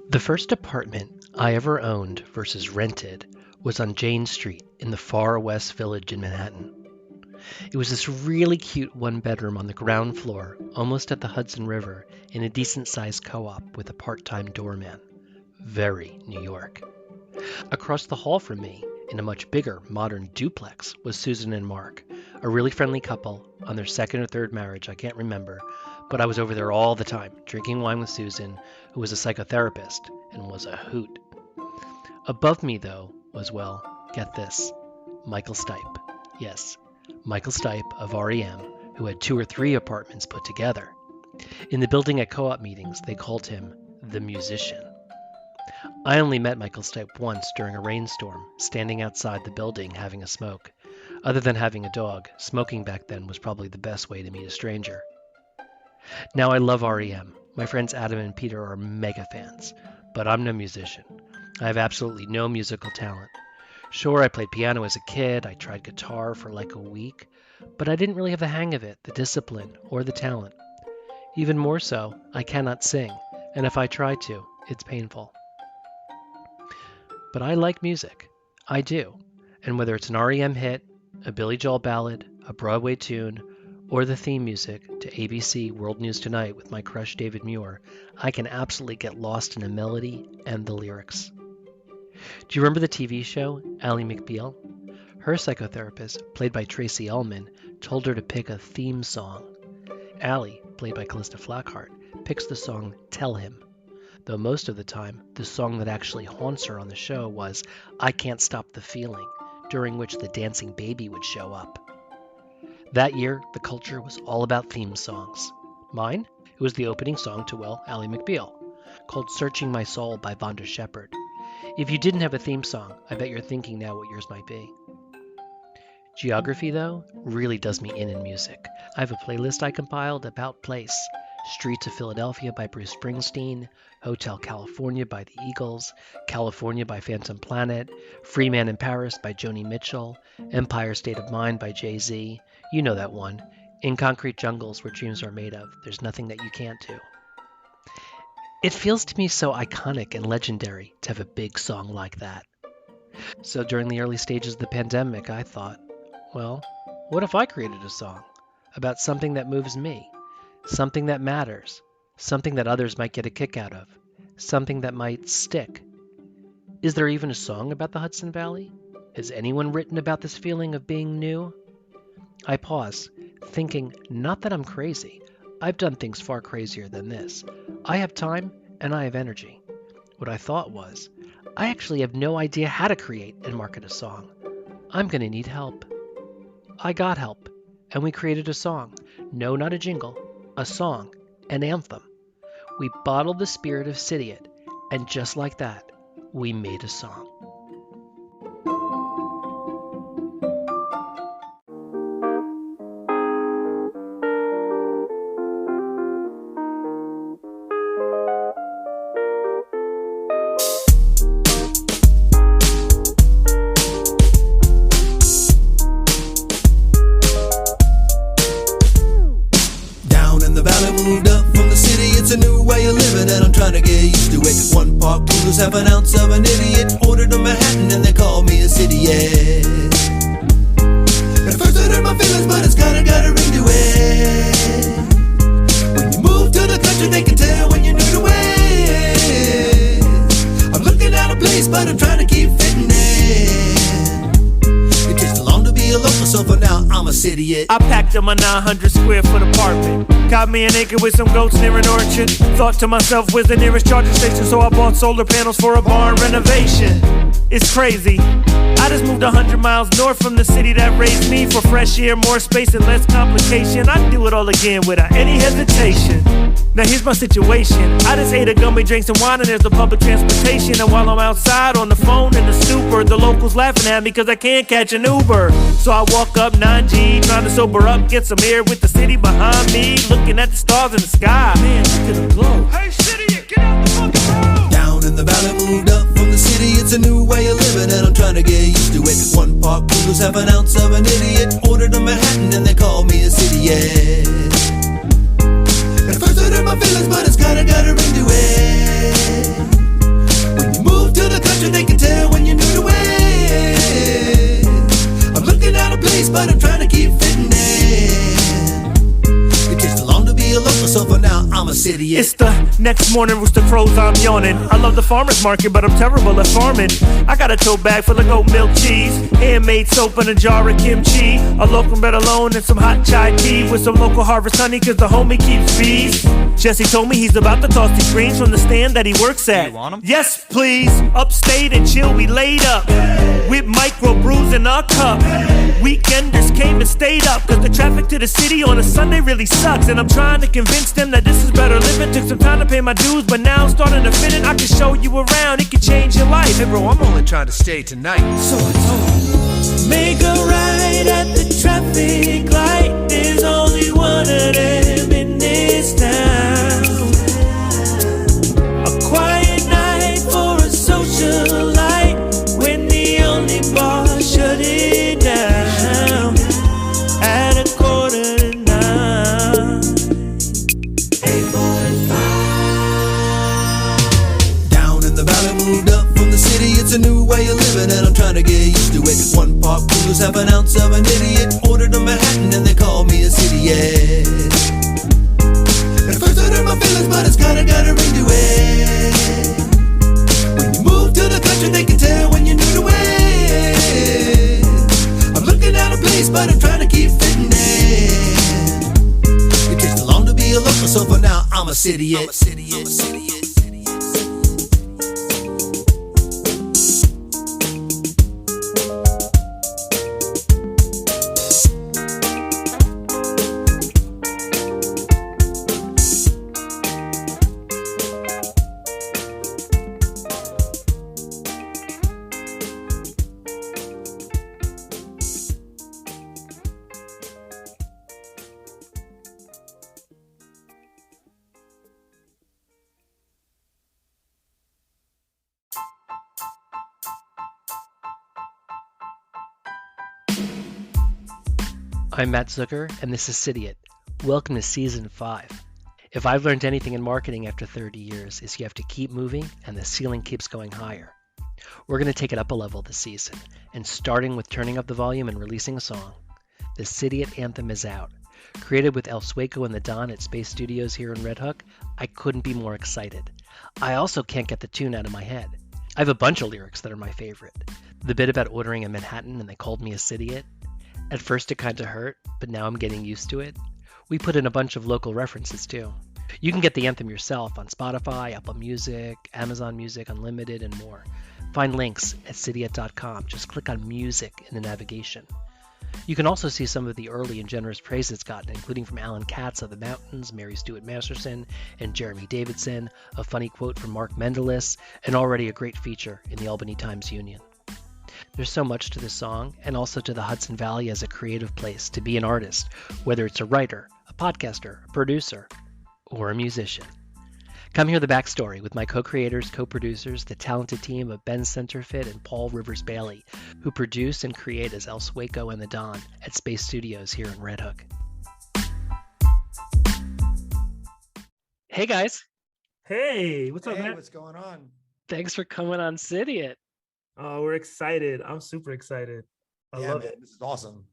The first apartment I ever owned versus rented was on Jane Street in the far West Village in Manhattan. It was this really cute one-bedroom on the ground floor, almost at the Hudson River, in a decent-sized co-op with a part-time doorman. Very New York. Across the hall from me, in a much bigger, modern duplex, was Susan and Mark, a really friendly couple on their second or third marriage, I can't remember, but I was over there all the time, drinking wine with Susan, who was a psychotherapist and was a hoot. Above me, though, was, well, get this, Michael Stipe. Yes, Michael Stipe of REM, who had 2 or 3 apartments put together. In the building at co-op meetings, they called him the musician. I only met Michael Stipe once during a rainstorm, standing outside the building having a smoke. Other than having a dog, smoking back then was probably the best way to meet a stranger. Now I love REM. My friends Adam and Peter are mega fans, but I'm no musician. I have absolutely no musical talent. Sure, I played piano as a kid, I tried guitar for like a week, but I didn't really have the hang of it, the discipline, or the talent. Even more so, I cannot sing, and if I try to, it's painful. But I like music. I do. And whether it's an REM hit, a Billy Joel ballad, a Broadway tune, or the theme music to ABC World News Tonight with my crush David Muir, I can absolutely get lost in a melody and the lyrics. Do you remember the TV show, Ally McBeal? Her psychotherapist, played by Tracy Ullman, told her to pick a theme song. Ally, played by Callista Flockhart, picks the song Tell Him, though most of the time, the song that actually haunts her on the show was I Can't Stop the Feeling, during which the dancing baby would show up. That year, the culture was all about theme songs. Mine? It was the opening song to, well, Ally McBeal, called Searching My Soul by Vonda Shepard. If you didn't have a theme song, I bet you're thinking now what yours might be. Geography, though, really does me in music. I have a playlist I compiled about place. Streets of Philadelphia by Bruce Springsteen, Hotel California by the Eagles, California by Phantom Planet, Free Man in Paris by Joni Mitchell, Empire State of Mind by Jay-Z, you know that one, In Concrete Jungles Where Dreams Are Made Of, There's Nothing That You Can't Do. It feels to me so iconic and legendary to have a big song like that. So during the early stages of the pandemic, I thought, well, what if I created a song about something that moves me? Something that matters, something that others might get a kick out of, something that might stick. Is there even a song about the Hudson Valley? Has anyone written about this feeling of being new? I pause, thinking not that I'm crazy. I've done things far crazier than this. I have time and I have energy. What I thought was, I actually have no idea how to create and market a song. I'm going to need help. I got help, and we created a song. No, not a jingle. A song, an anthem. We bottled the spirit of Cidiot, and just like that, we made a song. Have an ounce of an idiot, ordered a Manhattan and they call me a Cidiot. At first I hurt my feelings, but it's kinda got a ring to it. When you move to the country, they can tell when you're new to it. I'm looking at a place, but I'm trying to keep fitting in. It takes too long to be a local, so for now I'm a Cidiot. I packed up my 900 square foot apartment. Got me an acre with some goats near an orchard. Thought to myself, where's the nearest charging station? So I bought solar panels for a barn renovation. It's crazy. I just moved 100 miles north from the city that raised me. For fresh air, more space, and less complication. I'd do it all again without any hesitation. Now here's my situation. I just ate a gummy, drank some wine, and there's the public transportation. And while I'm outside on the phone in the stupor, the locals laughing at me cause I can't catch an Uber. So I walk up 9G, trying to sober up, get some air with the city behind me. Looking at the stars in the sky, man, look at the glow. Hey city, get out the fucking road. Down in the valley, moved up from the city. It's a new way of living and I'm trying to get used to it. One park poodles have an ounce of an idiot, ordered a Manhattan and they call me a Cidiot. At first I hurt my feelings, but it's kinda got a ring to it. so for now I'm a Cidiot. It's the next morning, rooster crows, I'm yawning. I love the farmer's market, but I'm terrible at farming. I got a tote bag full of goat milk cheese, handmade soap and a jar of kimchi, a local bread alone and some hot chai tea with some local harvest honey, cause the homie keeps bees. Jesse told me he's about to toss these greens from the stand that he works at. You want 'em? Yes, please. Upstate and chill, we laid up with micro brews in our cup. Weekenders came and stayed up, cause the traffic to the city on a Sunday really sucks. And I'm trying to convince them that this is better living. Took some time to pay my dues, but now I'm starting to fit in. I can show you around, it can change your life. Hey bro, I'm only trying to stay tonight. So I told him, make a right at the traffic light. There's only one of them in this town. A quiet night for a social light, when the only bar shut it down at 8:45. down in the valley, moved up from the city. It's a new way of living and I'm trying to get used to it. 1 part blues, half an ounce of an idiot. Ordered a Manhattan and they call me a Cidiot. At first I hurt my feelings, but it's kinda got a ring to it. When you move to the country, they can tell when you're new to it. I'm looking at a place, but I'm trying to keep fitting in. It takes too long to be a local, so for now I'm a Cidiot. I'm Matt Zucker, and this is Cidiot. Welcome to Season 5. If I've learned anything in marketing after 30 years, is you have to keep moving and the ceiling keeps going higher. We're going to take it up a level this season, and starting with turning up the volume and releasing a song. The Cidiot Anthem is out. Created with Sueco and The Don at Space Studios here in Red Hook, I couldn't be more excited. I also can't get the tune out of my head. I have a bunch of lyrics that are my favorite. The bit about ordering a Manhattan and they called me a Cidiot. At first it kinda hurt, but now I'm getting used to it. We put in a bunch of local references too. You can get the anthem yourself on Spotify, Apple Music, Amazon Music Unlimited, and more. Find links at cidiot.com. Just click on music in the navigation. You can also see some of the early and generous praise it's gotten, including from Alan Katz of the Mountains, Mary Stuart Masterson, and Jeremy Davidson, a funny quote from Mark Mendelis, and already a great feature in the Albany Times-Union. There's so much to this song, and also to the Hudson Valley as a creative place to be an artist, whether it's a writer, a podcaster, a producer, or a musician. Come hear the backstory with my co-creators, co-producers, the talented team of Ben Senterfit and Paul Rivers Bailey, who produce and create as Sueco and The Don at Space Studios here in Red Hook. Hey guys, Hey, what's up, Hey, Matt? what's going on? thanks for coming on Cidiot. Oh, we're excited. I'm super excited. I love man, it. this is awesome.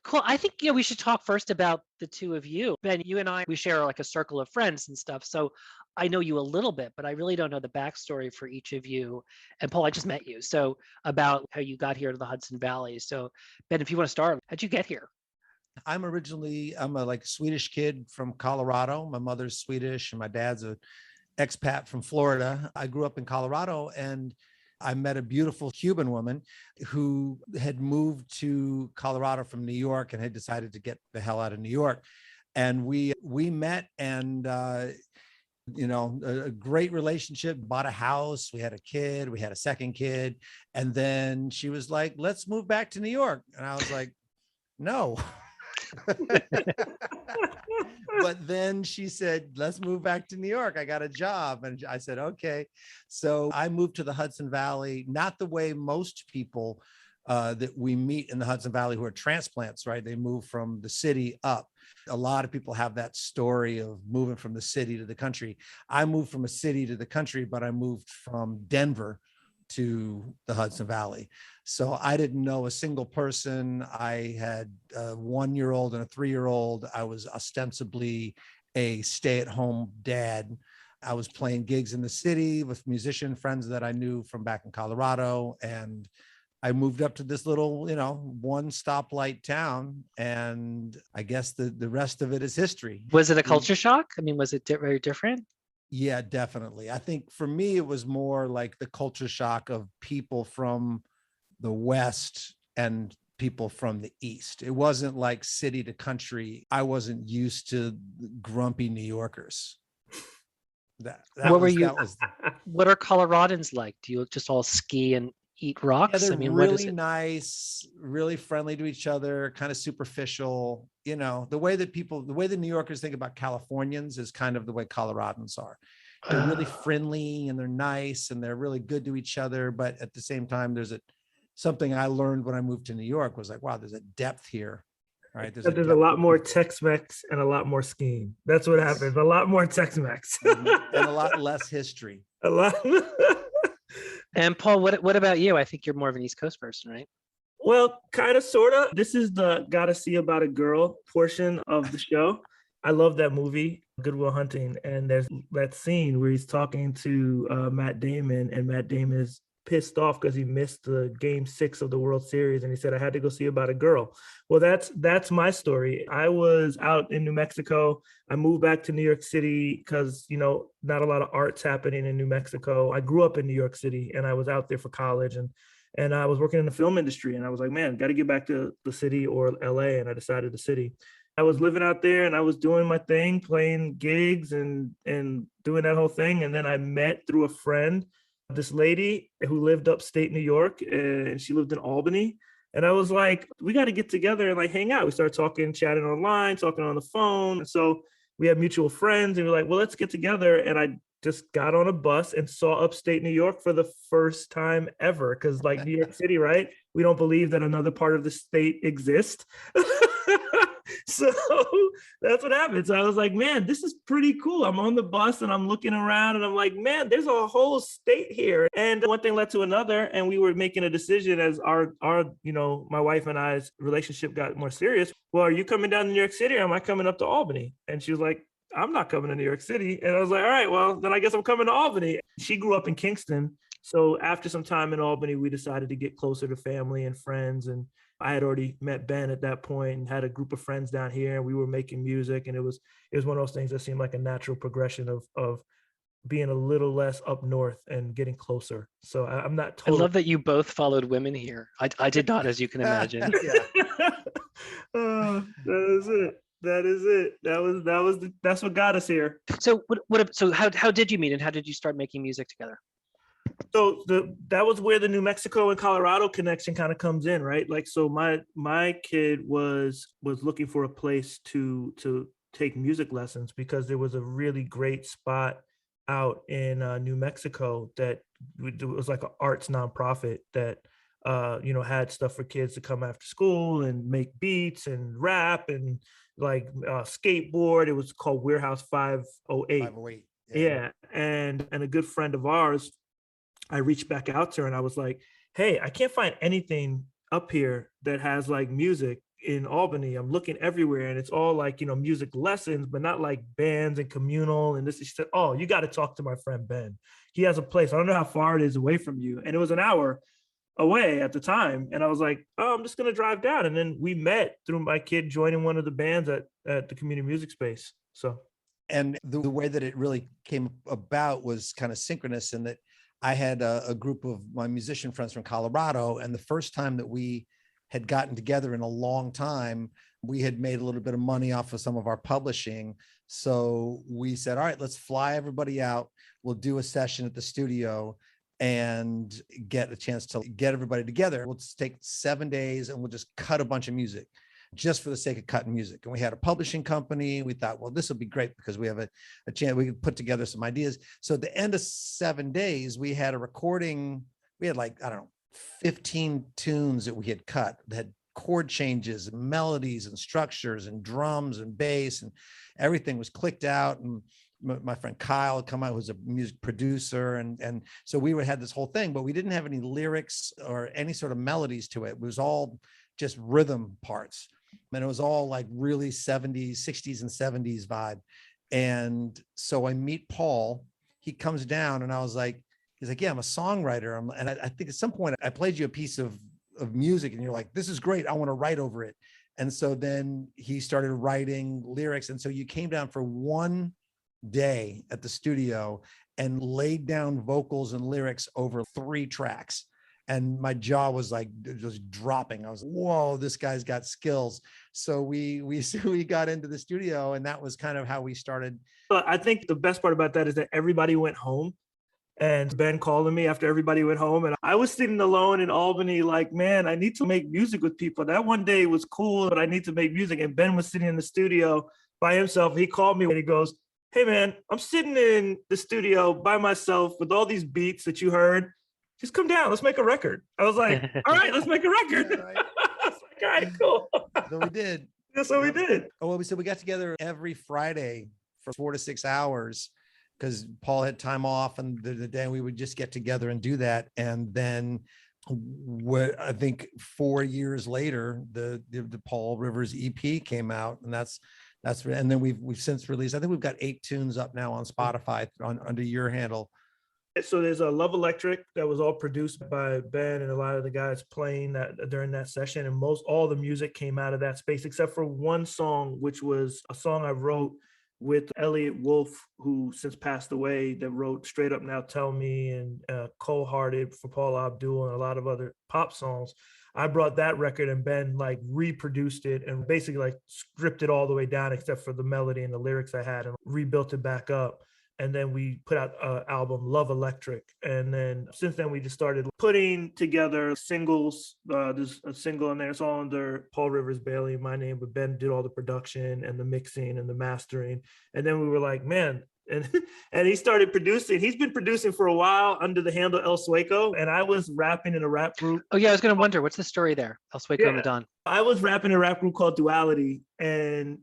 Cool. I think we should talk first about the two of you. Ben, you and I, we share like a circle of friends and stuff. So I know you a little bit, but I really don't know the backstory for each of you. And Paul, I just met you. So about how you got here to the Hudson Valley. So Ben, if you want to start, how'd you get here? I'm a Swedish kid from Colorado. My mother's Swedish and my dad's a expat from Florida. I grew up in Colorado and I met a beautiful Cuban woman who had moved to Colorado from New York and had decided to get the hell out of New York. And we met and, a great relationship, bought a house. We had a kid, we had a second kid. And then she was like, let's move back to New York. And I was like, no. But then she said, let's move back to New York. I got a job. And I said, okay. So I moved to the Hudson Valley, not the way most people that we meet in the Hudson Valley who are transplants, right? They move from the city up. A lot of people have that story of moving from the city to the country. I moved from a city to the country, but I moved from Denver to the Hudson Valley. So I didn't know a single person. I had a 1-year-old and a 3-year-old. I was ostensibly a stay-at-home dad. I was playing gigs in the city with musician friends that I knew from back in Colorado. And I moved up to this little, one stoplight town. And I guess the rest of it is history. Was it a culture shock? I mean, was it very different? Yeah, definitely. I think for me, it was more like the culture shock of people from the West and people from the East. It wasn't like city to country. I wasn't used to grumpy New Yorkers. What are Coloradans like? Do you just all ski and eat rocks? Yeah, they're I mean, really nice, really friendly to each other, kind of superficial. The way the New Yorkers think about Californians is kind of the way Coloradans are. They're really friendly and they're nice and they're really good to each other. But at the same time, something I learned when I moved to New York was like, wow, there's a depth here. Right. There's a lot more Tex-Mex and a lot more skiing. That's what happens. A lot more Tex-Mex. And a lot less history. A lot. And Paul, what about you? I think you're more of an East Coast person, right? Well, kind of, sort of. This is the Gotta See About a Girl portion of the show. I love that movie, Good Will Hunting. And there's that scene where he's talking to Matt Damon, and Matt Damon is pissed off because he missed the game 6 of the World Series. And he said, I had to go see about a girl. Well, that's my story. I was out in New Mexico. I moved back to New York City because, not a lot of art's happening in New Mexico. I grew up in New York City and I was out there for college and I was working in the film industry. And I was like, man, got to get back to the city or LA. And I decided the city. I was living out there and I was doing my thing, playing gigs and doing that whole thing. And then I met through a friend this lady who lived upstate New York, and she lived in Albany. And I was like, we got to get together and like hang out. We started talking, chatting online, talking on the phone. And so we had mutual friends and we're like, well, let's get together. And I just got on a bus and saw upstate New York for the first time ever. Cause like New York City, right? We don't believe that another part of the state exists. So that's what happened. So I was like, man, this is pretty cool. I'm on the bus and I'm looking around and I'm like, man, there's a whole state here. And one thing led to another. And we were making a decision as our my wife and I's relationship got more serious. Well, are you coming down to New York City or am I coming up to Albany? And she was like, I'm not coming to New York City. And I was like, all right, well, then I guess I'm coming to Albany. She grew up in Kingston. So after some time in Albany, we decided to get closer to family and friends. And I had already met Ben at that point and had a group of friends down here, and we were making music. And it was one of those things that seemed like a natural progression of being a little less up north and getting closer. So I'm not totally. I love that you both followed women here. I did not, as you can imagine. That is it. That's what got us here. So how did you meet and how did you start making music together? So that was where the New Mexico and Colorado connection kind of comes in, right? Like, so my kid was looking for a place to take music lessons because there was a really great spot out in New Mexico that was like an arts nonprofit that had stuff for kids to come after school and make beats and rap and like skateboard. It was called Warehouse 508. 508. Yeah. And a good friend of ours, I reached back out to her and I was like, hey, I can't find anything up here that has like music in Albany. I'm looking everywhere and it's all like, music lessons, but not like bands and communal. And she said, oh, you got to talk to my friend Ben. He has a place. I don't know how far it is away from you. And it was an hour away at the time. And I was like, oh, I'm just going to drive down. And then we met through my kid joining one of the bands at the community music space. So. And the way that it really came about was kind of synchronous in that I had a group of my musician friends from Colorado. And the first time that we had gotten together in a long time, we had made a little bit of money off of some of our publishing. So we said, all right, let's fly everybody out. We'll do a session at the studio and get a chance to get everybody together. We'll just take 7 days and we'll just cut a bunch of music just for the sake of cutting music. And we had a publishing company. We thought, well, this will be great because we have a chance. We could put together some ideas. So at the end of 7 days, we had a recording. We had 15 tunes that we had cut that had chord changes and melodies and structures and drums and bass, and everything was clicked out. And my friend Kyle had come out, who's a music producer. And so we had this whole thing, but we didn't have any lyrics or any sort of melodies to it. It was all just rhythm parts. And it was all like really 70s, 60s and 70s vibe. And so I meet Paul, he comes down and I was like, he's like, yeah, I'm a songwriter. And I think at some point I played you a piece of music and you're like, this is great. I want to write over it. And so then he started writing lyrics. And so you came down for one day at the studio and laid down vocals and lyrics over 3 tracks. And my jaw was like just dropping. I was, whoa, this guy's got skills. So we got into the studio, and that was kind of how we started. I think the best part about that is that everybody went home. And Ben called me after everybody went home. And I was sitting alone in Albany, like, man, I need to make music with people. That one day was cool, but I need to make music. And Ben was sitting in the studio by himself. He called me and he goes, hey, man, I'm sitting in the studio by myself with all these beats that you heard. Just come down. Let's make a record. I was like, all right, let's make a record. Yeah, right. I was like, all right, cool. So we did. That's what we did. Oh, well, we got together every Friday for 4 to 6 hours because Paul had time off, and the day we would just get together and do that. And then what I think 4 years later, the Paul Rivers EP came out, and and then we've since released, I think we've got 8 tunes up now on Spotify under your handle. So there's a Love Electric that was all produced by Ben and a lot of the guys playing that during that session. And all the music came out of that space, except for one song, which was a song I wrote with Elliot Wolf, who since passed away, that wrote Straight Up Now Tell Me and Cold Hearted for Paula Abdul and a lot of other pop songs. I brought that record and Ben like reproduced it and basically like stripped it all the way down except for the melody and the lyrics I had and rebuilt it back up. And then we put out an album, Love Electric. And then since then, we just started putting together singles. There's a single in there. It's all under Paul Rivers Bailey, my name, but Ben did all the production and the mixing and the mastering. And then we were like, man, and he started producing. He's been producing for a while under the handle El Sueco. And I was rapping in a rap group. Oh, yeah, I was going to wonder, what's the story there? El Sueco and The Don. I was rapping in a rap group called Duality. And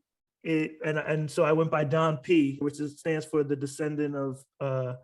so I went by Don P, which stands for the descendant of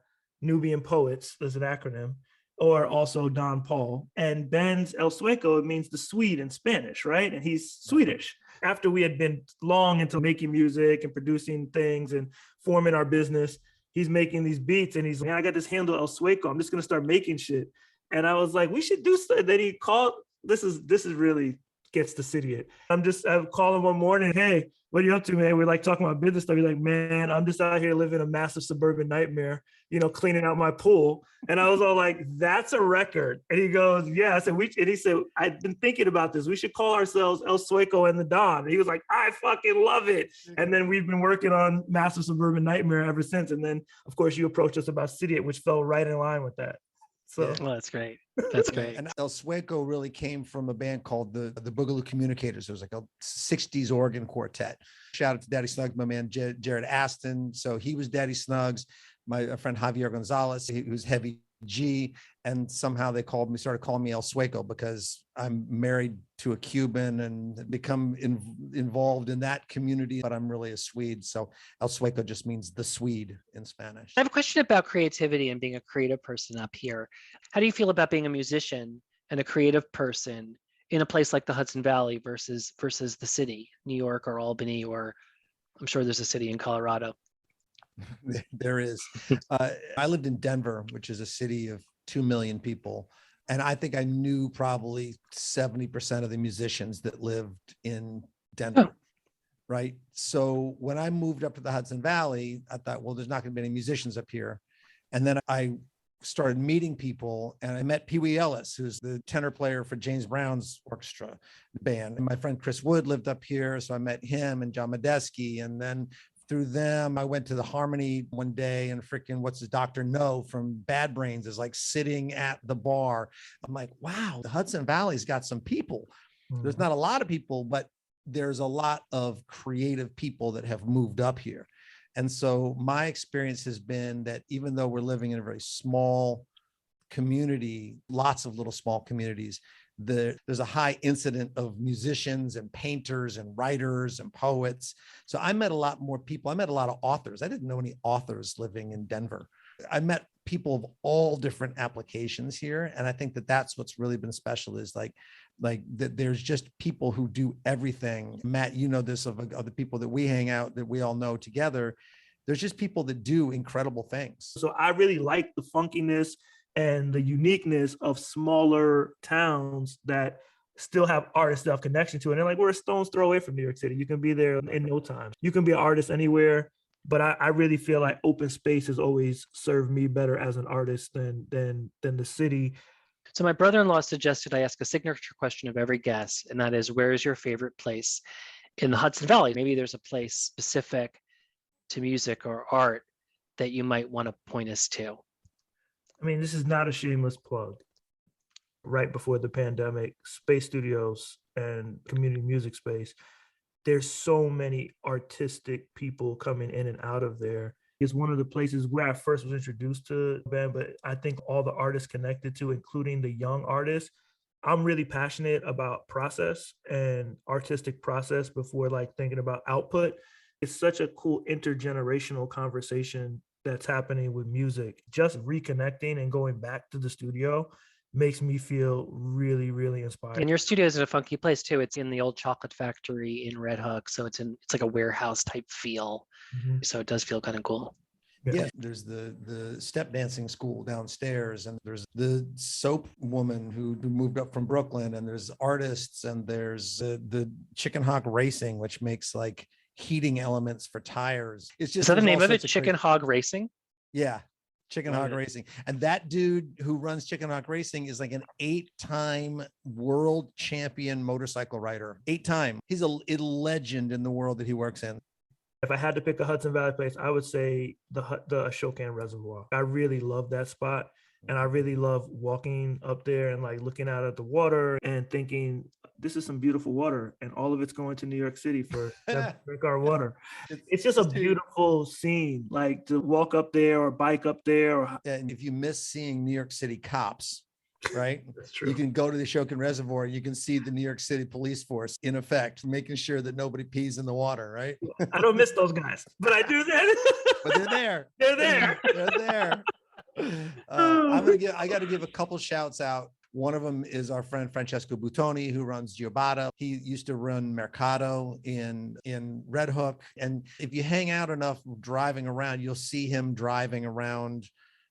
Nubian poets. There's an acronym, or also Don Paul. And Ben's El Sueco, it means the Swede in Spanish, right? And he's Swedish. After we had been long into making music and producing things and forming our business, he's making these beats and he's like, I got this handle El Sueco. I'm just gonna start making shit. And I was like, we should do something. Then he called. This is really gets to Cidiot. I'm calling one morning, hey, what are you up to, man? We're like talking about business stuff. He's like, man, I'm just out here living a massive suburban nightmare, cleaning out my pool. And I was all like, that's a record. And he goes, yeah. And he said, I've been thinking about this. We should call ourselves El Sueco and The Don. And he was like, I fucking love it. And then we've been working on Massive Suburban Nightmare ever since. And then, of course, you approached us about Cidiot, which fell right in line with that. So, well, that's great. That's great. And El Sueco really came from a band called the Boogaloo Communicators. It was like a 60s organ quartet. Shout out to Daddy Snugs, my man Jared Aston. So he was Daddy Snugs. My friend Javier Gonzalez, who's Heavy G, and somehow started calling me El Sueco because I'm married to a Cuban and become involved in that community, but I'm really a Swede. So El Sueco just means the Swede in Spanish. I have a question about creativity and being a creative person up here. How do you feel about being a musician and a creative person in a place like the Hudson Valley versus the city, New York or Albany, or I'm sure there's a city in Colorado? There is. I lived in Denver, which is a city of 2 million people. And I think I knew probably 70% of the musicians that lived in Denver. Oh. Right. So when I moved up to the Hudson Valley, I thought, well, there's not going to be any musicians up here. And then I started meeting people, and I met Pee Wee Ellis, who's the tenor player for James Brown's orchestra band. And my friend Chris Wood lived up here. So I met him and John Medeski. And then through them, I went to the Harmony one day, and freaking what's his Dr. No from Bad Brains is like sitting at the bar. I'm like, wow, the Hudson Valley's got some people. Mm-hmm. There's not a lot of people, but there's a lot of creative people that have moved up here. And so my experience has been that even though we're living in a very small community, lots of little small communities, there's a high incident of musicians and painters and writers and poets. So I met a lot more people. I met a lot of authors. I didn't know any authors living in Denver. I met people of all different applications here. And I think that that's what's really been special is like that there's just people who do everything. Matt, you know this of the people that we hang out, that we all know together. There's just people that do incredible things. So I really like the funkiness and the uniqueness of smaller towns that still have artists that have connection to it. And like, we're a stone's throw away from New York City. You can be there in no time. You can be an artist anywhere. But I really feel like open space has always served me better as an artist than the city. So my brother-in-law suggested I ask a signature question of every guest, and that is, where is your favorite place in the Hudson Valley? Maybe there's a place specific to music or art that you might want to point us to. I mean, this is not a shameless plug. Right before the pandemic, Space Studios and community music space, there's so many artistic people coming in and out of there. It's one of the places where I first was introduced to the band, but I think all the artists connected to, including the young artists, I'm really passionate about process and artistic process before like thinking about output. It's such a cool intergenerational conversation that's happening with music. Just reconnecting and going back to the studio makes me feel really, really inspired. And your studio is in a funky place too. It's in the old chocolate factory in Red Hook. So it's like a warehouse type feel. Mm-hmm. So it does feel kind of cool. Yeah, there's the step dancing school downstairs, and there's the soap woman who moved up from Brooklyn, and there's artists, and there's the Chicken Hawk Racing, which makes like heating elements for tires. It's just, is that the name of it? Chicken Hog Racing? Yeah. Chicken Hawk Racing. And that dude who runs Chicken Hawk Racing is like an 8-time world champion motorcycle rider. 8-time. He's a legend in the world that he works in. If I had to pick a Hudson Valley place, I would say the Shokan Reservoir. I really love that spot. And I really love walking up there and like looking out at the water and thinking, this is some beautiful water, and all of it's going to New York City for drink our water. It's just a beautiful scene, like to walk up there or bike up there. And if you miss seeing New York City cops, right? That's true. You can go to the Shokan Reservoir. You can see the New York City police force in effect, making sure that nobody pees in the water, right? I don't miss those guys, but I do that. But they're there. They're there. They're there. I got to give a couple shouts out. One of them is our friend Francesco Buttoni, who runs Giobata. He used to run Mercato in Red Hook. And if you hang out enough driving around, you'll see him driving around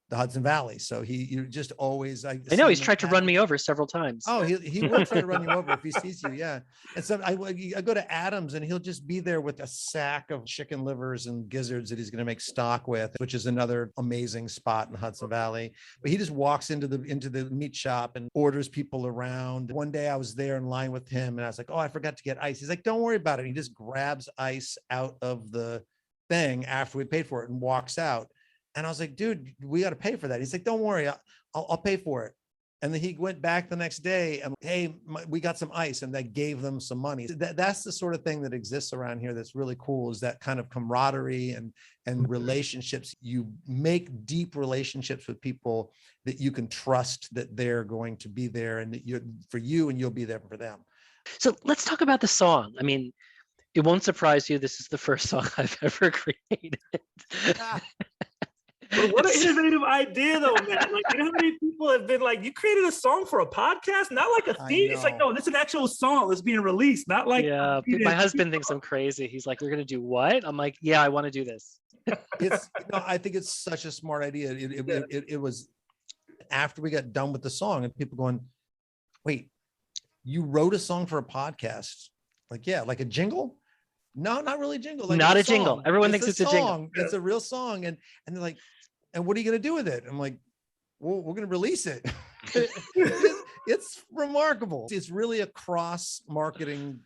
the Hudson Valley. So you just always, I know he's tried to run me over several times. Oh, he will try to run you over if he sees you. Yeah. And so I go to Adams, and he'll just be there with a sack of chicken livers and gizzards that he's going to make stock with, which is another amazing spot in the Hudson Valley. But he just walks into the meat shop and orders people around. One day I was there in line with him, and I was like, oh, I forgot to get ice. He's like, don't worry about it. He just grabs ice out of the thing after we paid for it and walks out. And I was like, dude, we got to pay for that. He's like, don't worry, I'll pay for it. And then he went back the next day and, hey, we got some ice, and that gave them some money. That's the sort of thing that exists around here that's really cool, is that kind of camaraderie and relationships. You make deep relationships with people that you can trust that they're going to be there and that you're for you, and you'll be there for them. So let's talk about the song. I mean, it won't surprise you, this is the first song I've ever created. What an innovative idea, though, man. Like, you know how many people have been like, you created a song for a podcast, not like a theme. It's like, no, this is an actual song that's being released, not like. Yeah, my husband thinks I'm crazy. He's like, you're going to do what? I'm like, yeah, I want to do this. I think it's such a smart idea. It was after we got done with the song, and people going, wait, you wrote a song for a podcast? Like, yeah, like a jingle? No, not really a jingle. Like, not a jingle. Everyone thinks it's a jingle. It's a real song. And they're like, and what are you going to do with it? I'm like, well, we're going to release it. It's remarkable. It's really a cross marketing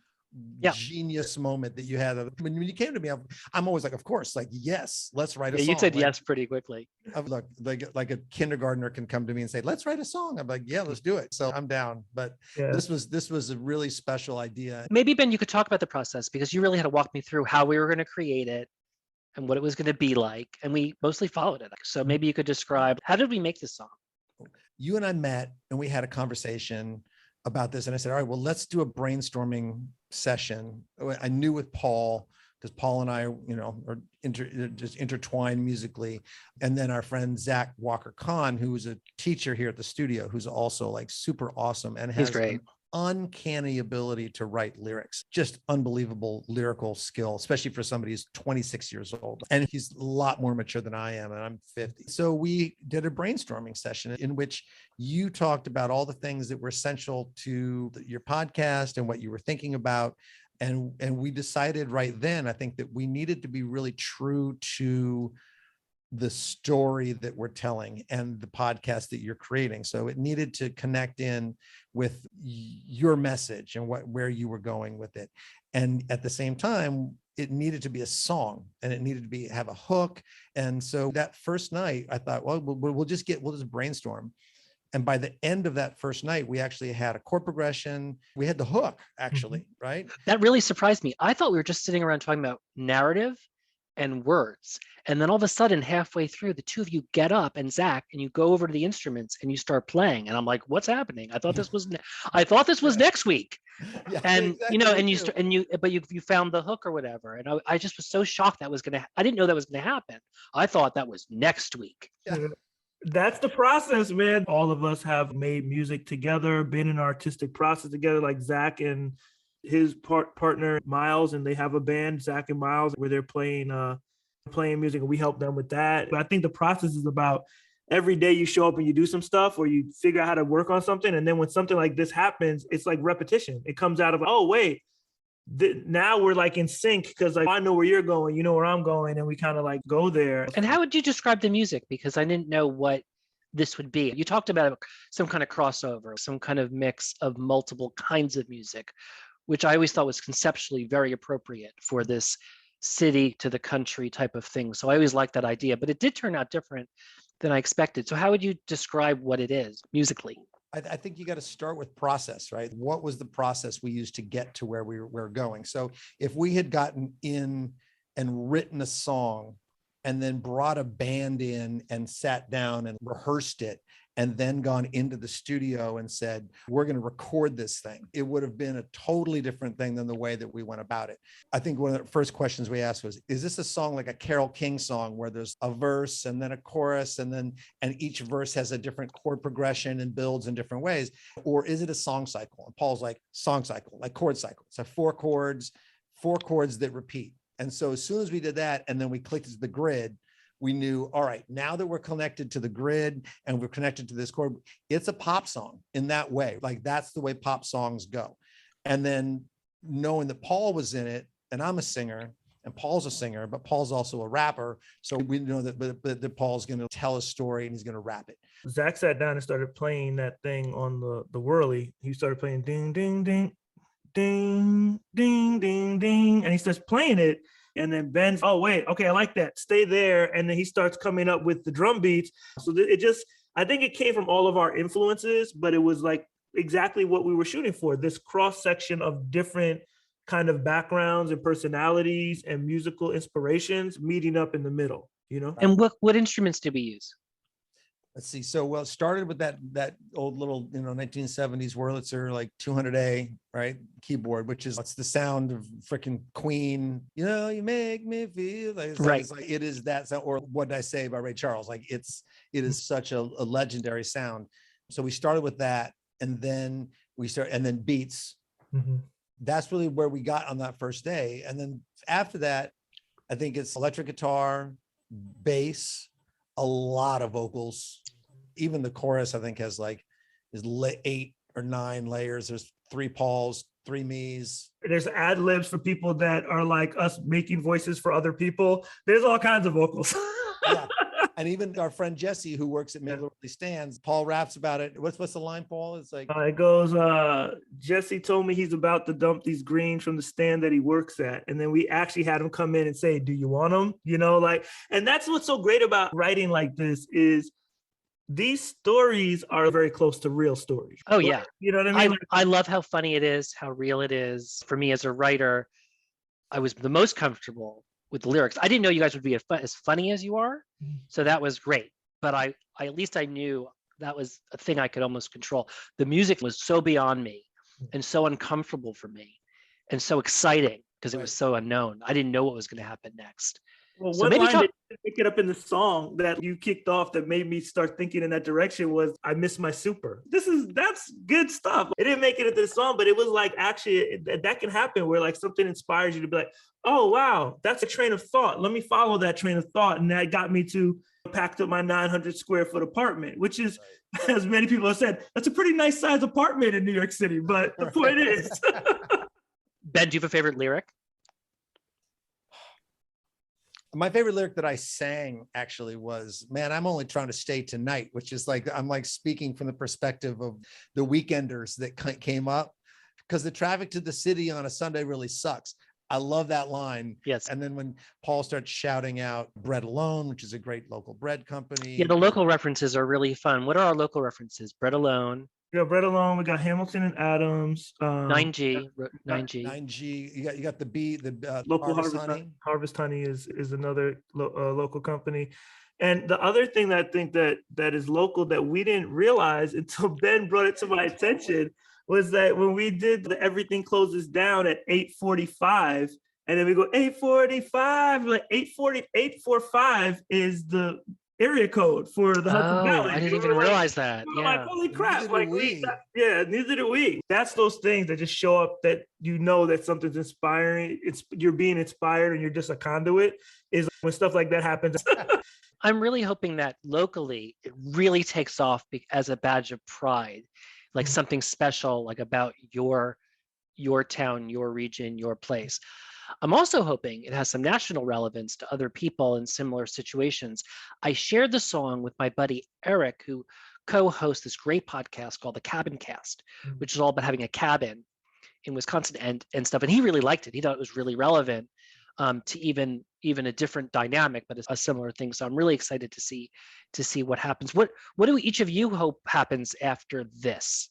genius moment that you had. When you came to me, I'm always like, of course, like, yes, let's write a song. You said like, yes pretty quickly. Look, like a kindergartner can come to me and say, let's write a song. I'm like, yeah, let's do it. So I'm down. But this was a really special idea. Maybe, Ben, you could talk about the process, because you really had to walk me through how we were going to create it and what it was going to be like. And we mostly followed it. So maybe you could describe, how did we make this song? You and I met and we had a conversation about this. And I said, all right, well, let's do a brainstorming session. I knew with Paul, because Paul and I, are just intertwined musically. And then our friend, Zach Walker Kahn, who is a teacher here at the studio, who's also like super awesome and has great. uncanny ability to write lyrics, just unbelievable lyrical skill, especially for somebody who's 26 years old. And he's a lot more mature than I am, and I'm 50. So we did a brainstorming session in which you talked about all the things that were essential to your podcast and what you were thinking about. And we decided right then, I think, that we needed to be really true to the story that we're telling and the podcast that you're creating. So it needed to connect in with your message and where you were going with it. And at the same time, it needed to be a song, and it needed to have a hook. And so that first night I thought, well, we'll just brainstorm. And by the end of that first night, we actually had a chord progression. We had the hook, actually, right? That really surprised me. I thought we were just sitting around talking about narrative and words. And then all of a sudden, halfway through, the two of you get up, and Zach, and you go over to the instruments and you start playing. And I'm like, what's happening? I thought this was next week. Yeah, And exactly. but you found the hook or whatever. And I just was so shocked I didn't know that was gonna happen. I thought that was next week. Yeah. That's the process, man. All of us have made music together, been in an artistic process together, like Zach and his partner Miles, and they have a band, Zach and Miles, where they're playing music, and we help them with that. But I think the process is about every day you show up and you do some stuff, or you figure out how to work on something, and then when something like this happens, it's like repetition. It comes out of, oh wait, now we're like in sync, because like I know where you're going, you know where I'm going, and we kind of like go there. And how would you describe the music? Because I didn't know what this would be. You talked about some kind of crossover, some kind of mix of multiple kinds of music, which I always thought was conceptually very appropriate for this city to the country type of thing. So I always liked that idea, but it did turn out different than I expected. So how would you describe what it is musically? I think you got to start with process, right? What was the process we used to get to where we were going? So if we had gotten in and written a song and then brought a band in and sat down and rehearsed it, and then gone into the studio and said, we're going to record this thing, it would have been a totally different thing than the way that we went about it. I think one of the first questions we asked was, is this a song like a Carole King song where there's a verse and then a chorus and each verse has a different chord progression and builds in different ways? Or is it a song cycle? And Paul's like, song cycle, like chord cycle. So four chords that repeat. And so as soon as we did that, and then we clicked to the grid, we knew, all right, now that we're connected to the grid and we're connected to this chord, it's a pop song in that way. Like that's the way pop songs go. And then knowing that Paul was in it, and I'm a singer, and Paul's a singer, but Paul's also a rapper. So we know that Paul's going to tell a story and he's going to rap it. Zach sat down and started playing that thing on the whirly. He started playing ding, ding, ding, ding, ding, ding, ding. And he starts playing it. And then Ben's, oh, wait, okay, I like that. Stay there. And then he starts coming up with the drum beats. So I think it came from all of our influences, but it was like exactly what we were shooting for. This cross section of different kind of backgrounds and personalities and musical inspirations meeting up in the middle, you know? And what instruments did we use? Let's see. So, well, it started with that old little, 1970s Wurlitzer, like 200A, right? Keyboard, which is, it's the sound of freaking Queen. You make me feel like, right. It's like, it is that sound. Or What Did I Say by Ray Charles? Like it is such a legendary sound. So we started with that, and then beats. Mm-hmm. That's really where we got on that first day. And then after that, I think it's electric guitar, bass, a lot of vocals. Even the chorus, I think, is 8 or 9 layers. There's 3 Pauls, 3 me's. There's ad libs for people that are like us making voices for other people. There's all kinds of vocals. Yeah. And even our friend Jesse, who works at Middle Early Stands, Paul raps about it. What's the line, Paul? It's like, it goes, Jesse told me he's about to dump these greens from the stand that he works at. And then we actually had him come in and say, do you want them? And that's what's so great about writing like this is these stories are very close to real stories. Oh, yeah. You know what I mean? I love how funny it is, how real it is. For me as a writer, I was the most comfortable with the lyrics. I didn't know you guys would be as funny as you are. So that was great. But I at least I knew that was a thing I could almost control. The music was so beyond me and so uncomfortable for me and so exciting because it was so unknown. I didn't know what was going to happen next. Well, So one maybe line talk. that didn't pick it up in the song that you kicked off that made me start thinking in that direction was "I miss my super." That's good stuff. It didn't make it into the song, but it was like actually that can happen where like something inspires you to be like, oh wow, that's a train of thought. Let me follow that train of thought, and that got me to packed up my 900 square foot apartment, which is, as many people have said, that's a pretty nice size apartment in New York City. But the point is, Ben, do you have a favorite lyric? My favorite lyric that I sang actually was, man, I'm only trying to stay tonight, which is like, I'm like speaking from the perspective of the weekenders that came up because the traffic to the city on a Sunday really sucks. I love that line. Yes. And then when Paul starts shouting out Bread Alone, which is a great local bread company. Yeah, the local references are really fun. What are our local references? Bread Alone. we got Bread Alone, we got Hamilton and Adams, 9G. got 9G. 9G. You got the B, the local Harvest Honey is another local company. And the other thing that I think that is local that we didn't realize until Ben brought it to my attention was that when we did the Everything Closes Down at 8:45, and then we go 8:45, like 8:45 is the area code for the Hudson Valley. I didn't even realize that. Yeah. Like, holy crap. Neither Like, do we. neither do we. That's those things that just show up that you know that something's inspiring. You're being inspired and you're just a conduit, is when stuff like that happens. I'm really hoping that locally it really takes off as a badge of pride, like something special, like about your town, your region, your place. I'm also hoping it has some national relevance to other people in similar situations. I shared the song with my buddy Eric, who co-hosts this great podcast called The Cabin Cast, which is all about having a cabin in Wisconsin and stuff. And he really liked it. He thought it was really relevant to even a different dynamic, but it's a similar thing. So I'm really excited to see what happens. What do each of you hope happens after this?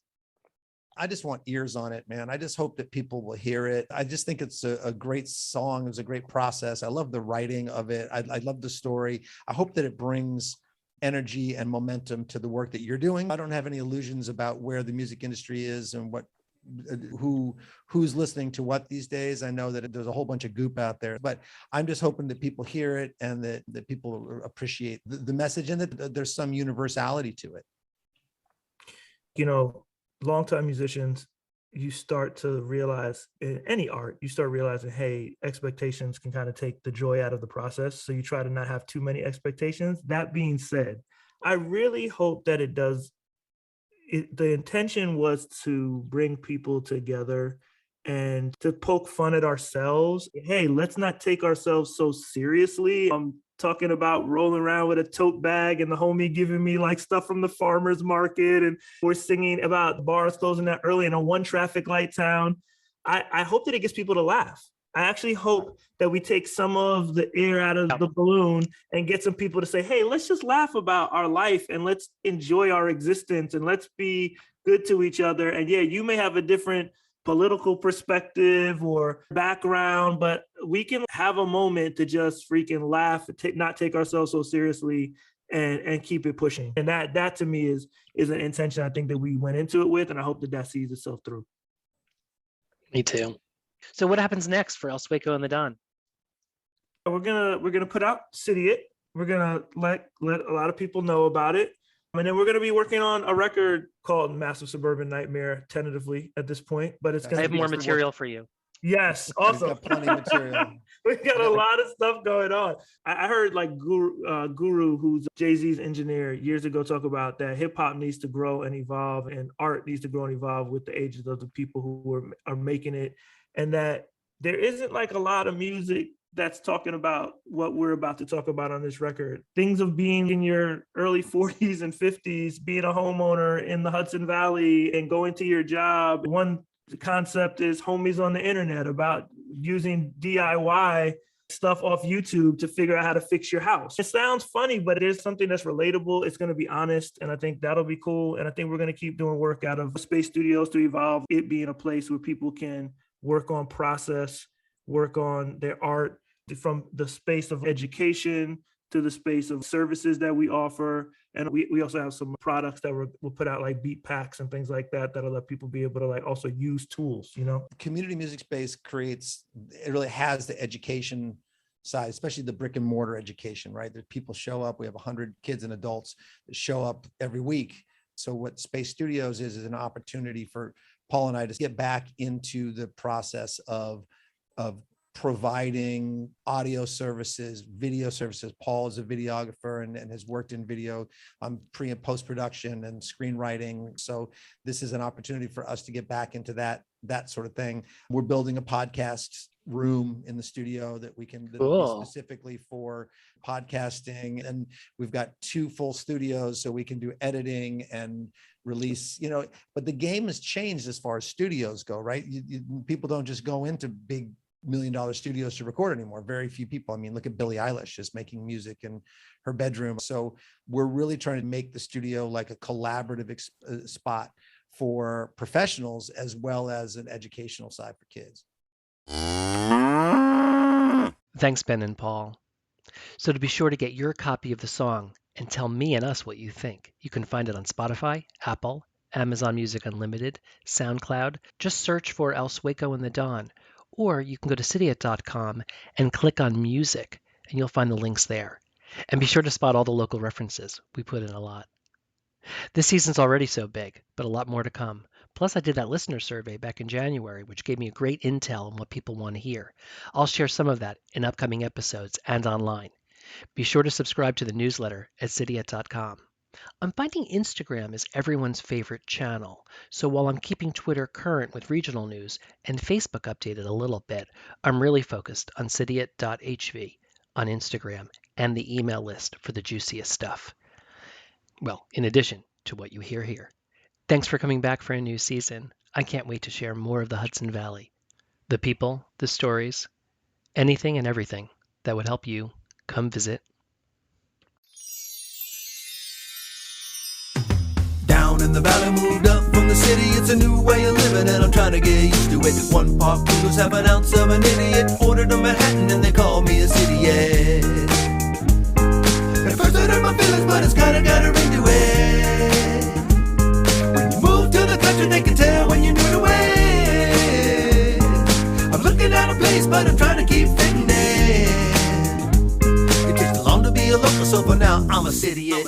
I just want ears on it, man. I just hope that people will hear it. I just think it's a great song. It was a great process. I love the writing of it. I love the story. I hope that it brings energy and momentum to the work that you're doing. I don't have any illusions about where the music industry is and who's listening to what these days. I know that there's a whole bunch of goop out there, but I'm just hoping that people hear it and that people appreciate the message and that there's some universality to it. You know, longtime musicians, you start to realize in any art, you start realizing, hey, expectations can kind of take the joy out of the process. So you try to not have too many expectations. That being said, I really hope that it does. The intention was to bring people together and to poke fun at ourselves. Hey, let's not take ourselves so seriously. I'm talking about rolling around with a tote bag and the homie giving me like stuff from the farmer's market. And we're singing about bars closing that early in a one traffic light town. I hope that it gets people to laugh. I actually hope that we take some of the air out of the balloon and get some people to say, hey, let's just laugh about our life and let's enjoy our existence and let's be good to each other. And yeah, you may have a different political perspective or background, but we can have a moment to just freaking laugh, not take ourselves so seriously and keep it pushing. And that to me is an intention I think that we went into it with, and I hope that sees itself through. Me too. So what happens next for Sueco and The Don? We're gonna put out Cidiot. We're gonna let a lot of people know about it. And then we're going to be working on a record called Massive Suburban Nightmare, tentatively at this point. But it's going to I have more material for you. Yes, awesome. We've got plenty of material. We got a lot of stuff going on. I heard like Guru, who's Jay-Z's engineer, years ago talk about that hip hop needs to grow and evolve, and art needs to grow and evolve with the ages of the people who are making it, and that there isn't like a lot of music that's talking about what we're about to talk about on this record. Things of being in your early 40s and 50s, being a homeowner in the Hudson Valley and going to your job. One concept is homies on the internet, about using DIY stuff off YouTube to figure out how to fix your house. It sounds funny, but it is something that's relatable. It's going to be honest, and I think that'll be cool. And I think we're going to keep doing work out of Space Studios to evolve it being a place where people can work on process, work on their art, from the space of education to the space of services that we offer. And we also have some products that we'll put out, like beat packs and things like that, that'll let people be able to like also use tools, you know? Community music space it really has the education side, especially the brick and mortar education, right? That people show up. We have 100 kids and adults that show up every week. So what Space Studios is an opportunity for Paul and I to get back into the process of providing audio services, video services. Paul is a videographer and has worked in video pre and post production and screenwriting. So this is an opportunity for us to get back into that sort of thing. We're building a podcast room in the studio that we can be specifically for podcasting, and we've got 2 full studios so we can do editing and release, but the game has changed as far as studios go, right? People don't just go into big $1 million studios to record anymore. Very few people. I mean, look at Billie Eilish just making music in her bedroom. So we're really trying to make the studio like a collaborative spot for professionals as well as an educational side for kids. Thanks, Ben and Paul. So to be sure to get your copy of the song and tell me and us what you think, you can find it on Spotify, Apple, Amazon Music Unlimited, SoundCloud. Just search for Sueco and The Don. Or you can go to Cidiot.com and click on music, and you'll find the links there. And be sure to spot all the local references. We put in a lot. This season's already so big, but a lot more to come. Plus, I did that listener survey back in January, which gave me a great intel on what people want to hear. I'll share some of that in upcoming episodes and online. Be sure to subscribe to the newsletter at Cidiot.com. I'm finding Instagram is everyone's favorite channel, so while I'm keeping Twitter current with regional news and Facebook updated a little bit, I'm really focused on Cidiot.hv on Instagram and the email list for the juiciest stuff. Well, in addition to what you hear here. Thanks for coming back for a new season. I can't wait to share more of the Hudson Valley. The people, the stories, anything and everything that would help you come visit. Down in the valley, moved up from the city. It's a new way of living and I'm trying to get used to it. 1 part noodles, half an ounce of an idiot. Ordered a Manhattan and they call me a Cidiot. At first I hurt my feelings, but it's kinda got a ring to it. When you move to the country, they can tell when you're new to it. I'm looking at a place, but I'm trying to keep fitting in. It takes too long to be a local, so for now I'm a Cidiot.